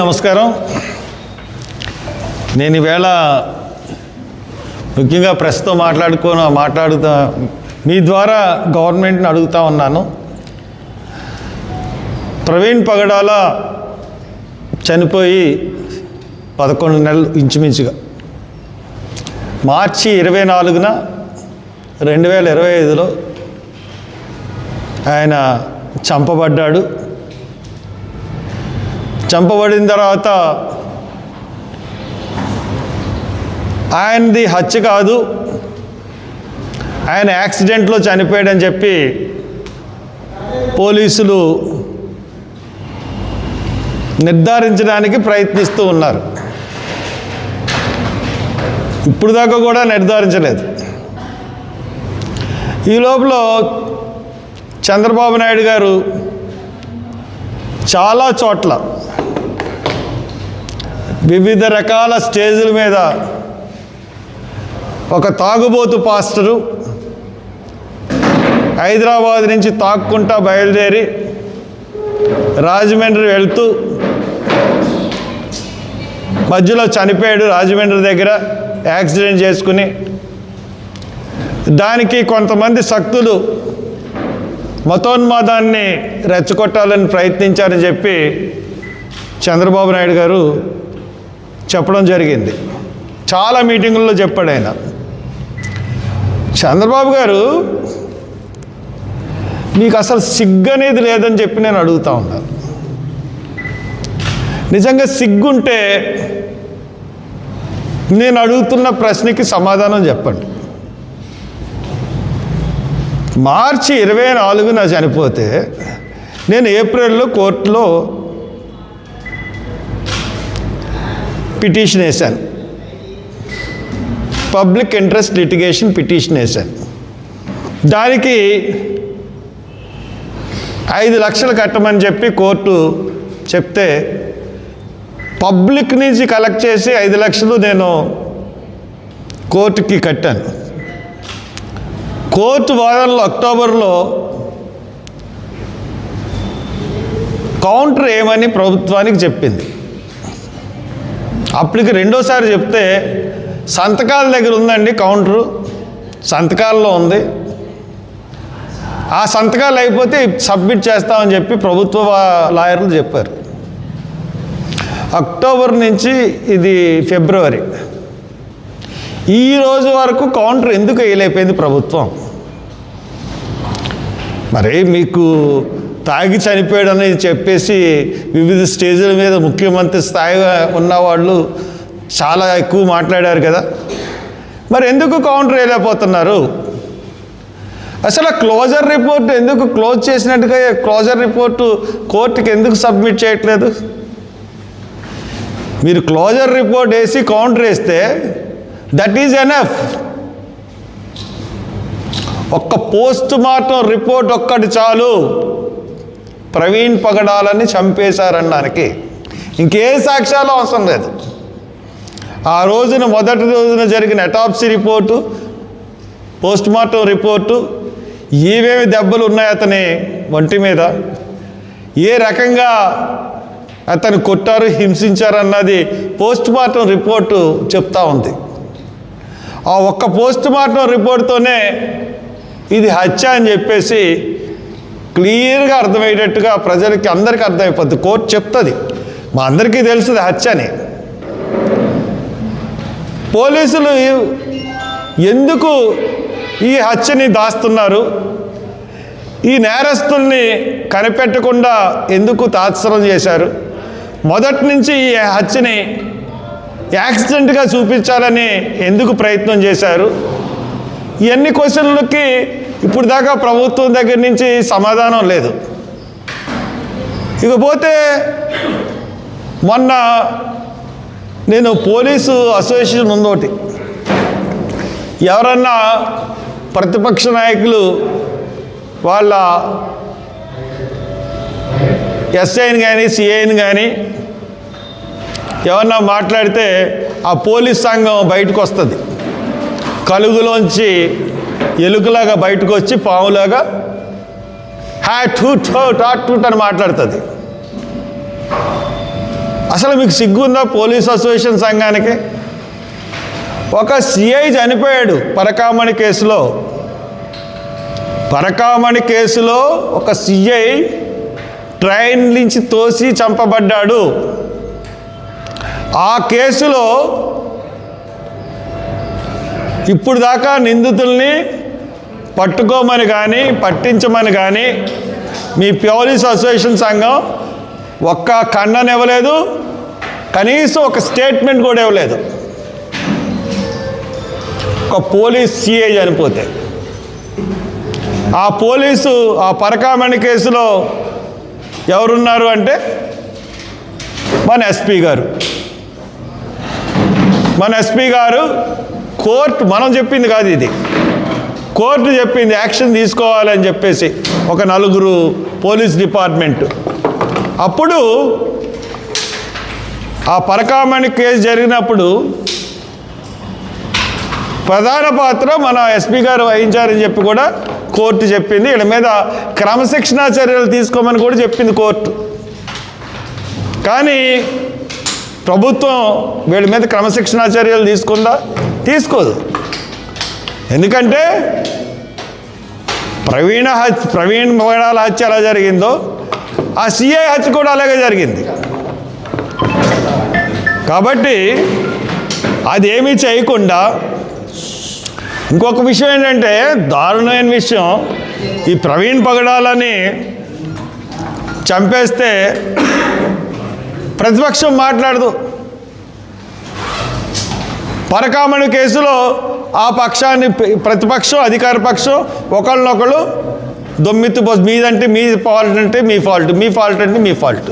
నమస్కారం. నేను ఈవేళ ముఖ్యంగా ప్రెస్తో మాట్లాడుతా మీ ద్వారా గవర్నమెంట్ని అడుగుతా ఉన్నాను. ప్రవీణ్ పగడాల చనిపోయి 11 నెలలు ఇంచుమించుగా మార్చి 24న 2025లో ఆయన చంపబడ్డాడు. చంపబడిన తర్వాత ఆయనది హత్య కాదు, ఆయన యాక్సిడెంట్లో చనిపోయాడని చెప్పి పోలీసులు నిర్ధారించడానికి ప్రయత్నిస్తూ ఉన్నారు. ఇప్పుడు దాకా కూడా నిర్ధారించలేదు. ఈ లోపల చంద్రబాబు నాయుడు గారు చాలా చోట్ల వివిధ రకాల స్టేజీల మీద ఒక తాగుబోతు పాస్టరు హైదరాబాద్ నుంచి తాక్కుంటా బయలుదేరి రాజమండ్రి వెళ్తూ మధ్యలో చనిపోయాడు. రాజమండ్రి దగ్గర యాక్సిడెంట్ చేసుకుని దానికి కొంతమంది శక్తులు మతోన్మాదాన్ని రెచ్చగొట్టాలని ప్రయత్నించారని చెప్పి చంద్రబాబు నాయుడు గారు చెప్పడం జరిగింది. చాలా మీటింగుల్లో చెప్పాడు ఆయన. చంద్రబాబు గారు, మీకు అసలు సిగ్గు అనేది లేదని చెప్పి నేను అడుగుతా ఉన్నాను. నిజంగా సిగ్గుంటే నేను అడుగుతున్న ప్రశ్నకి సమాధానం చెప్పండి. మార్చి 24న చనిపోతే నేను ఏప్రిల్లో కోర్టులో పిటిషన్ వేశాను, పబ్లిక్ ఇంట్రెస్ట్ లిటిగేషన్ పిటిషన్ వేశాను. దానికి 5 లక్షలు కట్టమని చెప్పి కోర్టు చెప్తే పబ్లిక్ నుంచి కలెక్ట్ చేసి 5 లక్షలు నేను కోర్టుకి కట్టాను. కోర్టు వాదనలో అక్టోబర్లో కౌంటర్ ఏమని ప్రభుత్వానికి చెప్పింది. అప్పటికి రెండోసారి చెప్తే సంతకాల దగ్గర ఉందండి, కౌంటరు సంతకాల్లో ఉంది, ఆ సంతకాలు అయిపోతే సబ్మిట్ చేస్తామని చెప్పి ప్రభుత్వ లాయర్లు చెప్పారు. అక్టోబర్ నుంచి ఇది ఫిబ్రవరి, ఈ రోజు వరకు కౌంటర్ ఎందుకు వేయలేకపోయింది ప్రభుత్వం? మరి మీకు తాగి చనిపోయాడని చెప్పేసి వివిధ స్టేజ్ల మీద ముఖ్యమంత్రి స్థాయిగా ఉన్నవాళ్ళు చాలా ఎక్కువ మాట్లాడారు కదా, మరి ఎందుకు కౌంటర్ వేయలేకపోతున్నారు? అసలు క్లోజర్ రిపోర్ట్ ఎందుకు క్లోజ్ చేసినట్టుగా క్లోజర్ రిపోర్టు కోర్టుకి ఎందుకు సబ్మిట్ చేయట్లేదు? మీరు క్లోజర్ రిపోర్ట్ వేసి కౌంటర్ వేస్తే దట్ ఈజ్ ఎనఫ్. ఒక్క పోస్ట్ మార్టం రిపోర్ట్ ఒక్కటి చాలు ప్రవీణ్ పగడాలని చంపేశారనడానికి. ఇంకే సాక్ష్యాలు అవసరం లేదు. ఆ రోజున మొదటి రోజున జరిగిన autopsy report, post mortem report, ఏమేమి దెబ్బలు ఉన్నాయి అతని ఒంటి మీద, ఏ రకంగా అతను కొట్టారు, హింసించారన్నది పోస్ట్ మార్టం రిపోర్టు చెప్తా ఉంది. ఆ ఒక్క పోస్ట్ మార్టం రిపోర్ట్తోనే ఇది హత్య అని చెప్పేసి క్లియర్గా అర్థమయ్యేటట్టుగా ప్రజలకి అందరికీ అర్థమైపోద్ది. కోర్టు చెప్తుంది, మా అందరికీ తెలుస్తుంది హత్య అని. పోలీసులు ఎందుకు ఈ హత్యని దాస్తున్నారు? ఈ నేరస్తుల్ని కనిపెట్టకుండా ఎందుకు తాత్సరం చేశారు? మొదటి నుంచి ఈ హత్యని యాక్సిడెంట్గా చూపించాలని ఎందుకు ప్రయత్నం చేశారు? ఇవన్నీ క్వశ్చన్లకి ఇప్పుడు దాకా ప్రభుత్వం దగ్గర నుంచి సమాధానం లేదు. ఇకపోతే మొన్న నేను పోలీసు అసోసియేషన్ ఉందోటి, ఎవరన్నా ప్రతిపక్ష నాయకులు వాళ్ళ ఎస్ఐని కానీ సిఐని కానీ ఎవరన్నా మాట్లాడితే ఆ పోలీస్ సంఘం బయటకు వస్తుంది, కలుగులోంచి ఎలుకలాగా బయటకు వచ్చి పావులాగా hat hoot Honth hot hoot అని మాట్లాడుతుంది. అసలు మీకు సిగ్గుందా పోలీస్ అసోసియేషన్ సంఘానికి? ఒక సిఐ చనిపోయాడు పరకామణి కేసులో. పరకామణి కేసులో ఒక సిఐ ట్రైన్ నుంచి తోసి చంపబడ్డాడు. ఆ కేసులో ఇప్పుడు దాకా నిందితుల్ని పట్టుకోమని కానీ పట్టించమని కానీ మీ పోలీస్ అసోసియేషన్ సంఘం ఒక్క ఖండన ఇవ్వలేదు, కనీసం ఒక స్టేట్మెంట్ కూడా ఇవ్వలేదు. ఒక పోలీస్ సిఐ చనిపోతే ఆ పోలీసు ఆ పరకామణి కేసులో ఎవరున్నారు అంటే మన ఎస్పీ గారు. మన ఎస్పీ గారు కోర్టు, మనం చెప్పింది కాదు ఇది, కోర్టు చెప్పింది యాక్షన్ తీసుకోవాలని చెప్పేసి ఒక 4 పోలీస్ డిపార్ట్మెంటు. అప్పుడు ఆ పరకామణి కేసు జరిగినప్పుడు ప్రధాన పాత్ర మన ఎస్పీ గారు వహించారని చెప్పి కూడా కోర్టు చెప్పింది. వీళ్ళ మీద క్రమశిక్షణా చర్యలు తీసుకోమని కూడా చెప్పింది కోర్టు. కానీ ప్రభుత్వం వీళ్ళ మీద క్రమశిక్షణా చర్యలు తీసుకుందా? తీసుకోదు. ఎందుకంటే ప్రవీణ్ పగడాల హత్య ఎలా జరిగిందో ఆ సిఐ హత్య కూడా అలాగే జరిగింది. కాబట్టి అది ఏమీ చేయకుండా ఇంకొక విషయం ఏంటంటే దారుణమైన విషయం, ఈ ప్రవీణ్ పగడాలని చంపేస్తే ప్రతిపక్షం మాట్లాడదు. పరకామణి కేసులో ఆ పక్షాన్ని ప్రతిపక్షం అధికార పక్షం ఒకళ్ళనొకళ్ళు దొమ్మిత్తు మీదంటే మీ ఫాల్ట్ అంటే మీ ఫాల్ట్, మీ ఫాల్ట్ అంటే మీ ఫాల్ట్.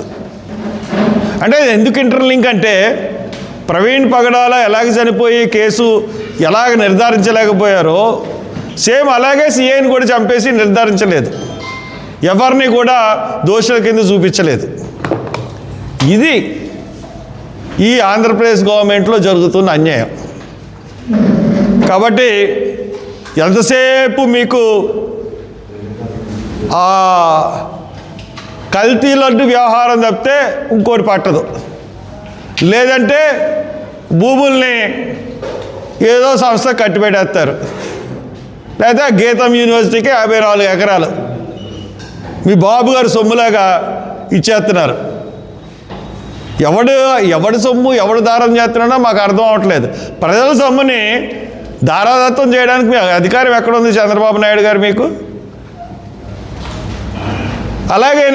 అంటే ఎందుకు ఇంటర్లింక్ అంటే ప్రవీణ్ పగడాల ఎలాగ చనిపోయి కేసు ఎలాగ నిర్ధారించలేకపోయారో సేమ్ అలాగే సిఐని కూడా చంపేసి నిర్ధారించలేదు, ఎవరిని కూడా దోషుల కింద చూపించలేదు. ఇది ఈ ఆంధ్రప్రదేశ్ గవర్నమెంట్లో జరుగుతున్న అన్యాయం. కాబట్టి ఎంతసేపు మీకు ఆ కల్తీ లడ్డు వ్యవహారం తప్పితే ఇంకోటి పట్టదు. లేదంటే భూముల్ని ఏదో సంస్థ కట్టిపెట్టేస్తారు, లేదా గీతం యూనివర్సిటీకి 54 ఎకరాలు మీ బాబు గారు సొమ్ములాగా ఇచ్చేస్తున్నారు. ఎవడి సొమ్ము ఎవడు దారం చేస్తున్నాడో మాకు అర్థం అవ్వట్లేదు. ప్రజల సొమ్ముని దారాదత్తం చేయడానికి మీ అధికారం ఎక్కడుంది చంద్రబాబు నాయుడు గారు మీకు? అలాగే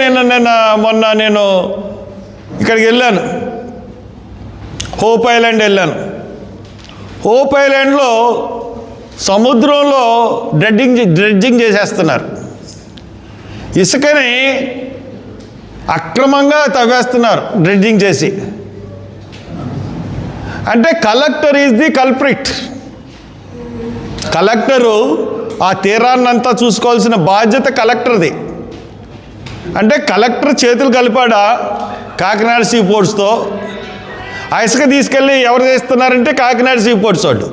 మొన్న నేను ఇక్కడికి వెళ్ళాను, హోప్ ఐలాండ్ వెళ్ళాను. హోప్ ఐలాండ్లో సముద్రంలో డ్రెడ్జింగ్ చేసేస్తున్నారు. ఇసుకని అక్రమంగా తవ్వేస్తున్నారు డ్రెడ్జింగ్ చేసి. అంటే collector is the culprit. Collector ఆ తీరాన్నంతా చూసుకోవాల్సిన బాధ్యత కలెక్టర్ది. అంటే కలెక్టర్ చేతులు కలిపాడా కాకినాడ సీ పోర్ట్స్తో? ఆ ఇసుక తీసుకెళ్ళి ఎవరు చేస్తున్నారంటే కాకినాడ సీ పోర్ట్స్ వాళ్ళు.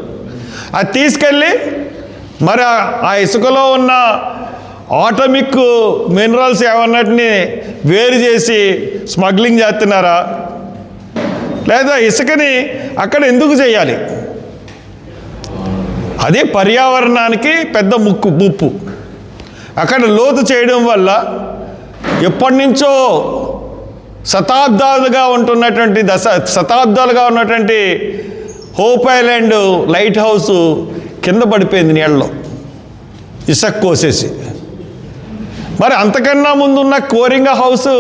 అది తీసుకెళ్ళి మరి ఆ ఇసుకలో ఉన్న ఆటమిక్ మినరల్స్ ఏమన్నటిని వేరు చేసి స్మగ్లింగ్ చేస్తున్నారా? లేదా ఇసుకని అక్కడ ఎందుకు చేయాలి? అది పర్యావరణానికి పెద్ద ముప్పు. అక్కడ లోతు చేయడం వల్ల ఎప్పటి నుంచో శతాబ్దాలుగా ఉన్నటువంటి హోప్ ఐలాండ్ లైట్ హౌస్ కింద పడిపోయింది నీళ్ళలో ఇసుక కోసేసి. మరి అంతకన్నా ముందున్న కోరింగ హౌస్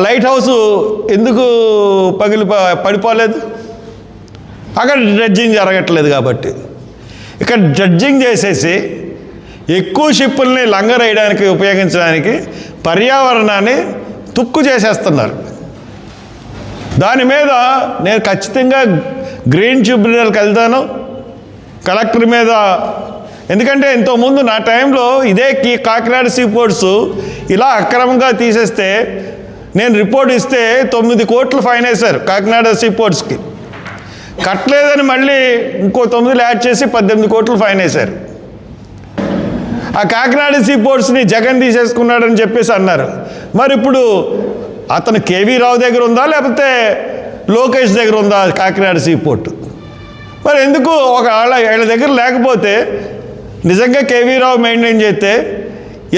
లైట్ హౌస్ ఎందుకు పడిపోలేదు? అక్కడ డ్రెడ్జింగ్ జరగట్లేదు కాబట్టి. ఇక్కడ డ్రెడ్జింగ్ చేసేసి ఎక్కువ షిప్పుల్ని లంగరేయడానికి ఉపయోగించడానికి పర్యావరణాన్ని తుక్కు చేసేస్తున్నారు. దాని మీద నేను ఖచ్చితంగా గ్రీన్ ట్రిబ్యునల్కి వెళ్తాను, కలెక్టర్ మీద. ఎందుకంటే ఇంతకుముందు నా టైంలో ఇదే కాకినాడ సీ పోర్ట్స్ ఇలా అక్రమంగా తీసేస్తే నేను రిపోర్ట్ ఇస్తే 9 కోట్లు ఫైన్ వేశారు కాకినాడ సీ పోర్ట్స్కి. కట్టలేదని మళ్ళీ ఇంకో 9 యాడ్ చేసి 18 కోట్లు ఫైన్ వేశారు. ఆ కాకినాడ సీ పోర్ట్స్ని జగన్ తీసేసుకున్నాడని చెప్పేసి అన్నారు. మరి ఇప్పుడు అతను కేవీ రావు దగ్గర ఉందా లేకపోతే లోకేష్ దగ్గర ఉందా కాకినాడ సీపోర్టు? మరి ఎందుకు వీళ్ళ దగ్గర లేకపోతే నిజంగా కేవీ రావు మెయింటైన్ చేస్తే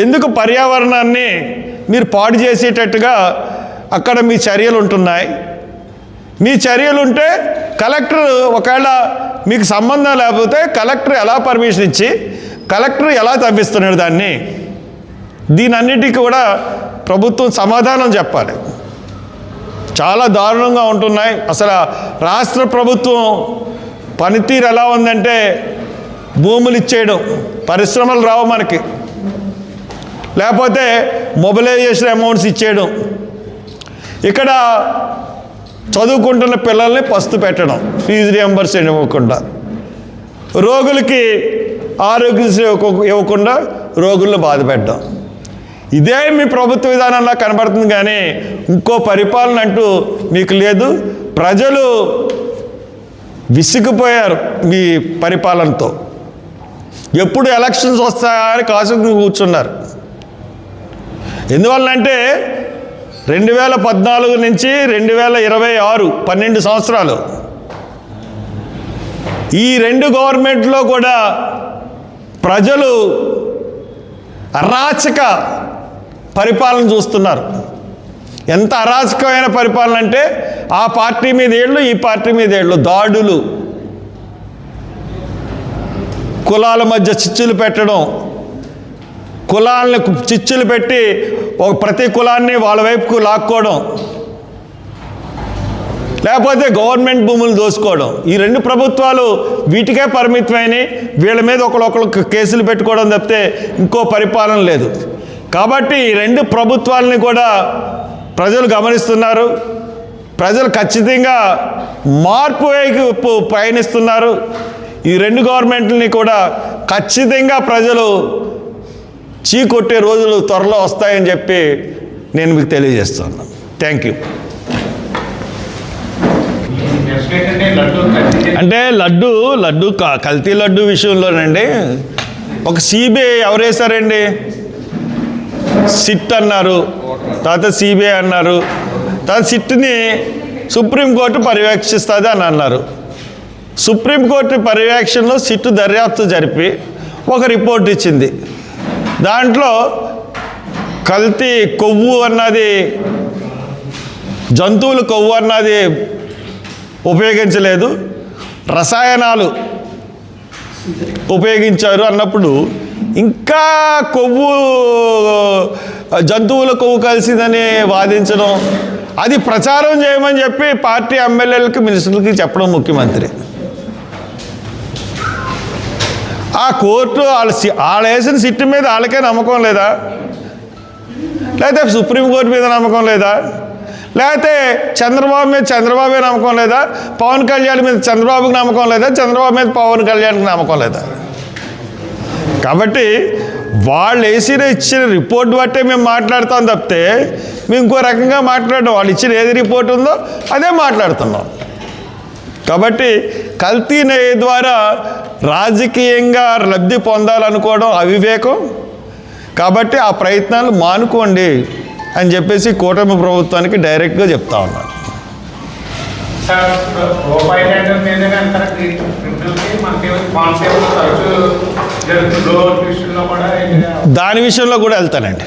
ఎందుకు పర్యావరణాన్ని మీరు పాడు చేసేటట్టుగా అక్కడ మీ చర్యలు ఉంటున్నాయి? మీ చర్యలు ఉంటే కలెక్టర్ ఒకవేళ మీకు సంబంధం లేకపోతే కలెక్టర్ ఎలా పర్మిషన్ ఇచ్చి కలెక్టర్ ఎలా తప్పిస్తున్నాడు దాన్ని? దీనన్నిటికీ కూడా ప్రభుత్వం సమాధానం చెప్పాలి. చాలా దారుణంగా ఉంటున్నాయి. అసలు రాష్ట్ర ప్రభుత్వం పనితీరు ఎలా ఉందంటే భూములు ఇచ్చేయడం, పరిశ్రమలు రావు మనకి, లేకపోతే మొబిలైజేషన్ అమౌంట్స్ ఇచ్చేయడం, ఇక్కడ చదువుకుంటున్న పిల్లల్ని పస్తు పెట్టడం, ఫీజు రియంబర్స్మెంట్ ఇవ్వకుండా, రోగులకి ఆరోగ్యశ్రీ ఇవ్వకుండా రోగులను బాధ పెట్టడం. ఇదే మీ ప్రభుత్వ విధానంలా కనబడుతుంది కానీ ఇంకో పరిపాలన అంటూ మీకు లేదు. ప్రజలు విసిగిపోయారు మీ పరిపాలనతో. ఎప్పుడు ఎలక్షన్స్ వస్తాయా అని కాసుకుని కూర్చున్నారు. ఎందువల్లంటే 2014 నుంచి 2026 12 సంవత్సరాలు ఈ రెండు గవర్నమెంట్లో కూడా ప్రజలు అరాచక పరిపాలన చూస్తున్నారు. ఎంత అరాచకమైన పరిపాలన అంటే ఆ పార్టీ మీద ఏళ్ళు, ఈ పార్టీ మీద ఏళ్ళు, దాడులు, కులాల మధ్య చిచ్చులు పెట్టడం, కులాలను చిచ్చులు పెట్టి ప్రతి కులాన్ని వాళ్ళ వైపుకు లాక్కోవడం, లేకపోతే గవర్నమెంట్ భూములు దోసుకోవడం. ఈ రెండు ప్రభుత్వాలు వీటికే పరిమితమైనవి. వీళ్ళ మీద ఒకళ్ళొకళ్ళు కేసులు పెట్టుకోవడం తప్పితే ఇంకో పరిపాలన లేదు. కాబట్టి ఈ రెండు ప్రభుత్వాలని కూడా ప్రజలు గమనిస్తున్నారు. ప్రజలు ఖచ్చితంగా మార్పు వైపు పయనిస్తున్నారు. ఈ రెండు గవర్నమెంట్లని కూడా ఖచ్చితంగా ప్రజలు చీకొట్టే రోజులు త్వరలో వస్తాయని చెప్పి నేను మీకు తెలియజేస్తున్నాను. Thank you. అంటే లడ్డు కల్తీ లడ్డు విషయంలోనండి ఒక సిబిఐ ఎవరేశారండి? సిట్ అన్నారు, తర్వాత సిబిఐ అన్నారు, తర్వాత సిట్ని సుప్రీంకోర్టు పర్యవేక్షిస్తుంది అని అన్నారు. సుప్రీంకోర్టు పర్యవేక్షణలో సిట్టు దర్యాప్తు జరిపి ఒక రిపోర్ట్ ఇచ్చింది. దాంట్లో కల్తీ కొవ్వు అన్నది, జంతువుల కొవ్వు అన్నది ఉపయోగించలేదు, రసాయనాలు ఉపయోగించారు అన్నప్పుడు ఇంకా కొవ్వు, జంతువుల కొవ్వు కలిసిందని వాదించడం, అది ప్రచారం చేయమని చెప్పి పార్టీ ఎమ్మెల్యేలకి, మినిస్టర్లకి చెప్పడం ముఖ్యమంత్రి. ఆ కోర్టు వాళ్ళు వేసిన సిట్టు మీద వాళ్ళకే నమ్మకం లేదా? లేకపోతే సుప్రీంకోర్టు మీద నమ్మకం లేదా? లేకపోతే చంద్రబాబు మీద చంద్రబాబే నమ్మకం లేదా? పవన్ కళ్యాణ్ మీద చంద్రబాబుకి నమ్మకం లేదా? చంద్రబాబు మీద పవన్ కళ్యాణ్కి నమ్మకం లేదా? కాబట్టి వాళ్ళు ఇచ్చిన రిపోర్ట్ బట్టే మేము మాట్లాడుతాం తప్పితే మేము ఇంకో రకంగా మాట్లాడడం. వాళ్ళు ఇచ్చిన ఏది రిపోర్ట్ ఉందో అదే మాట్లాడుతున్నాం. కాబట్టి కల్తీ ద్వారా రాజకీయంగా లబ్ధి పొందాలనుకోవడం అవివేకం. కాబట్టి ఆ ప్రయత్నాలు మానుకోండి అని చెప్పేసి కూటమి ప్రభుత్వానికి డైరెక్ట్గా చెప్తా ఉన్నాను. దాని విషయంలో కూడా వెళ్తానండి.